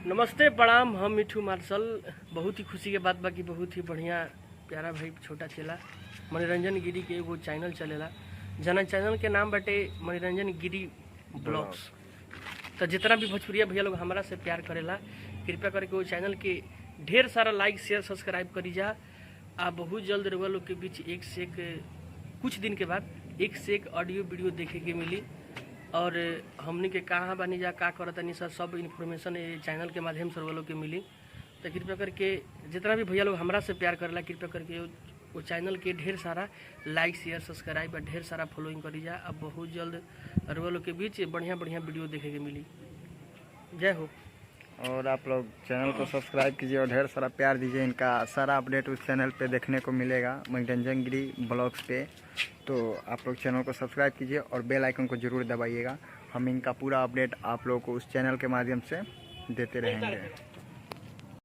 नमस्ते प्रणाम। हम मिठू मार्शल। बहुत ही खुशी के बात बाकी बहुत ही बढ़िया प्यारा भाई छोटा चेला मनोरंजन गिरी के एगो चैनल चलेला जना चैनल के नाम बाटे मनोरंजन गिरी ब्लॉग्स। तो जितना भी भोजपुरिया भैया लोग हमारा से प्यार करेला कृपया करके वो चैनल के ढेर सारा लाइक शेयर सब्सक्राइब करी जा। आ बहुत जल्द रउआ लोग के बीच एक से एक कुछ दिन के बाद एक से एक ऑडियो वीडियो देखे के मिली और हमनी के कहाँ बानी जा का करतनी सर सब इन्फॉर्मेशन चैनल के माध्यम से लोग के मिली। तो कृपया करके जितना भी भैया लोग हमरा से प्यार करेला कृपया करके वो चैनल के ढेर सारा लाइक शेयर सब्सक्राइब और ढेर सारा फॉलोइंग करी जा। अब बहुत जल्द रउआ लोग के बीच बढ़िया बढ़िया वीडियो देखे के मिली। जय हो। और आप लोग चैनल को सब्सक्राइब कीजिए और ढेर सारा प्यार दीजिए। इनका सारा अपडेट उस चैनल पे देखने को मिलेगा मनोरंजन गिरी ब्लॉग्स पे। तो आप लोग चैनल को सब्सक्राइब कीजिए और बेल आइकन को ज़रूर दबाइएगा। हम इनका पूरा अपडेट आप लोगों को उस चैनल के माध्यम से देते रहेंगे।